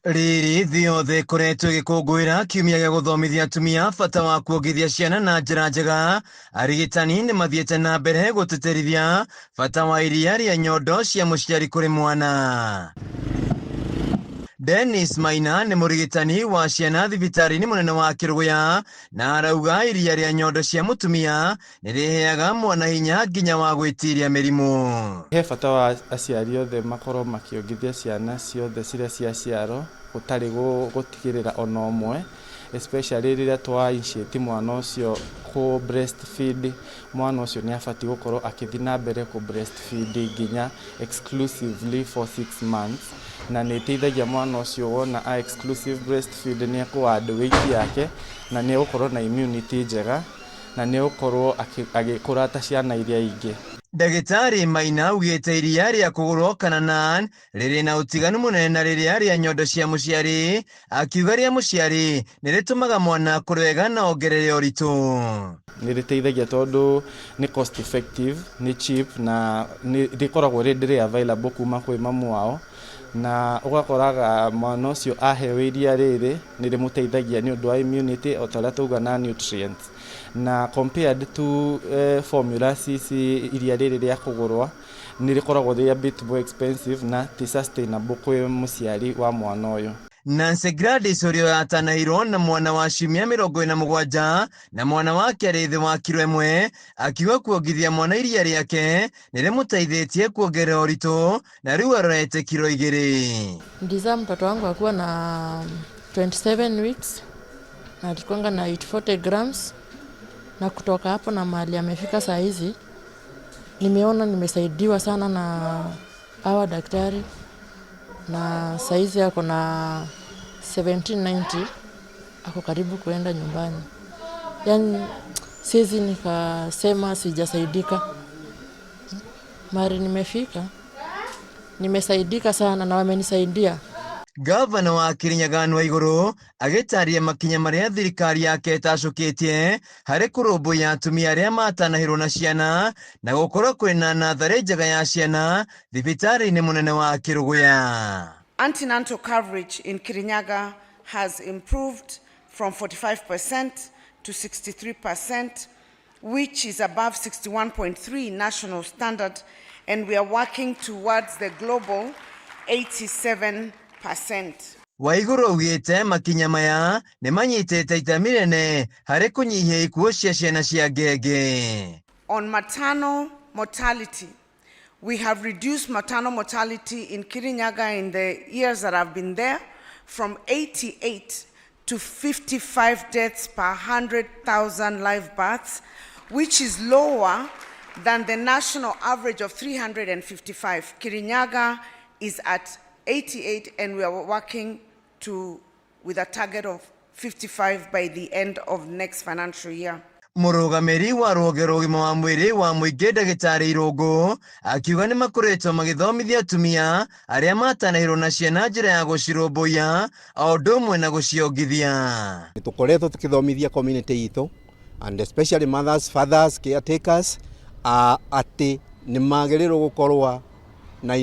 Riri thĩ yothe ĩkoretwo ĩgĩkũngũĩra kiumia gĩa gũthomithia atumia bata wa kuongithia ciana na njĩra njega. Arigitani nĩ mathiĩte na mbere gũtĩtĩrithia bata wa iria rĩa nyondo cia mũciari kũrĩ mwana. Dennis Maina nĩ mũrigitani wa ciana thibitarĩ-inĩ mũnene wa Kĩrũgũya, na arauga iria rĩa nyondo cia mũtumia nĩ rĩheaga mwana hinya nginya wa gwĩtiria mĩrimũ. He bata wa aciari othe makorwo makiongithia ciana ciothe ciria ciaciarwo gũtarĩ gũtigĩrĩra ona ũmwe, especially rĩrĩa twa initiate mwana ũcio ku breastfeed. Mwana ũcio nĩ abatiĩ gũkorwo akĩthiĩ na mbere ku breastfeed nginya exclusively for 6 months, na nĩ ĩteithagia mwana ũcio wona a exclusive breastfeed nĩ akũadd weight yake, na nĩ gũkorwo na immunity njega, na nĩ gũkorwo agĩkũra ta ciana iria ingĩ. Ndagĩtarĩ Maina augĩte iria rĩa kũgũrwo kana NAN rĩrĩ na ũtiganu mũnene na rĩrĩa rĩa nyondo cia mũciari, akiuga rĩa mũciari nĩ rĩtũmaga mwana kũrĩ wega na ongerere ũritũ. Nĩ rĩteithagia tondũ nĩ cost effective, nĩ cheap, na nĩ rĩkoragwo rĩrĩ available kuma kwĩ mamu wao, na ũgakoraga mwana ũcio aheo iria rĩrĩ nĩ rĩmũteithagia nĩ ũndũ wa immunity o ta ũrĩa tauga na nutrients, na compared to formulas ici iria rĩrĩ rĩa kũgũrwa nĩ rĩkoragwo rĩ a bit more expensive na ti sustainable kwĩ mũciari wa mwana ũyũ. Nancy Gladys ũrĩa yatanahirwo na mwana wa ciumia 47 na mwana wake arĩ thĩ wa kilo 1, akiuga kuongithia mwana iria rĩake nĩ rĩmũteithĩtie kuongerera ũritũ na rĩu arorete kilo 2. Ndiza mtoto wangu akuwa na 27 weeks na alikuwa na 40 grams, na kutoka hapo na mahali amefika saa hizi nimeona nimesaidiwa sana na hawa daktari, na saa hizi ako na 1790, ako karibu kuenda nyumbani. Yani siwezi nikasema sijasaidika. Mari nimefika nimesaidika sana na wamenisaidia. Gavana wa Kirinyaga Waigũrũ agĩtaria makinya marĩa thirikari yake ĩtacũkĩtie harĩ kũrũmbũiya atumia arĩa matanahĩrwo na ciana na gũkorwo kwĩna natharĩ njega ya ciana thibitarĩ-inĩ mũnene wa Kĩrũgũya. Antenatal coverage in Kirinyaga has improved from 45% to 63%, which is above 61.3 national standard, and we are working towards the global 87%. Waigũrũ augĩte makinya maya nĩ manyitĩte itemi inene harĩ kũnyihia ikuũ cia ciana cia ngenge. On maternal mortality, we have reduced maternal mortality in Kirinyaga in the years that I've been there from 88 to 55 deaths per 100,000 live births, which is lower than the national average of 355. Kirinyaga is at 88, and we are working with a target of 55 by the end of next financial year. Mũrũgamĩri wa rũhonge rwa ũgima wa mwĩrĩ wa mũingĩ Ndagĩtarĩ Irũngũ akiuga nĩ makoretwo magĩthomithia atumia arĩa matanahĩrwo na ciana njĩra ya gũcirũmbũiya o ũndũ ũmwe na gũciongithia. Tũkoretwo tũkĩthomithia community itũ, and especially mothers, fathers, caretakers, atĩ nĩ magĩrĩirwo gũkorwo na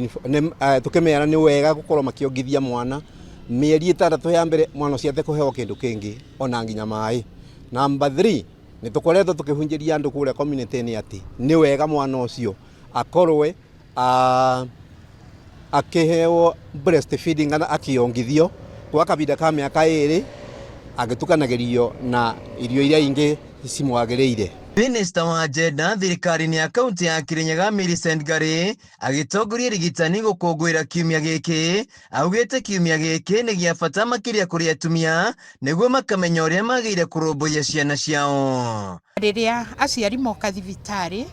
tukĩmera nĩ wega gũkorwo makiongithia mwana mĩeri 6 ya mbere mwana ũcio atekũheo kĩndũ kĩngĩ ona nginya maĩ. Number 3, nĩ tũkoretwo tũkĩhunjĩria andũ kũrĩa community-inĩ atĩ nĩ wega mwana ũcio akorwe akĩheo breastfeeding kana akiongithio kwa kahinda ka mĩaka 2 agĩtukanagĩrio na irio iria ingĩ cimwagĩrĩire. Minister wa Jenda thirikari-inĩ ya kaunti ya Kirinyaga Millicent Ngari agĩtongoria rigitani gũkũngũĩra kiumia gĩkĩ, augĩte kiumia gĩkĩ nĩ gĩa bata makĩria kũrĩ atumia nĩguo makamenya ũrĩa magĩrĩire kũrũmbũiya ciana ciao. Rĩrĩa aciari moka thibitarĩ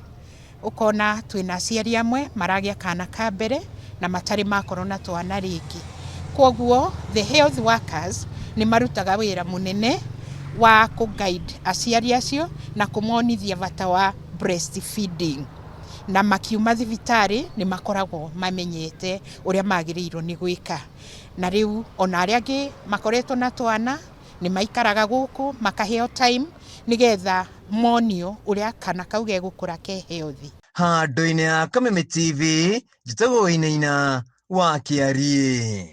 ũkona twĩna aciari amwe maragĩa kana ka mbere na matarĩ makorwo na twana rĩngĩ. Kwoguo the health workers nĩ marutaga wĩra mũnene wa kũ-guide aciari acio na kũmonithia bata wa breastfeeding, na makiuma thibitarĩ nĩ makoragwo mamenyete ũrĩa magĩrĩirwo nĩ gwĩka. Na rĩu ona arĩa angĩ makoretwo na twana nĩ maikaraga gũkũ makaheo time nĩgetha monio ũrĩa kana kau gegũkũra ke healthy. Handũ-inĩ ya Kameme TV, njĩtagwo Wainaina wa Kiarie.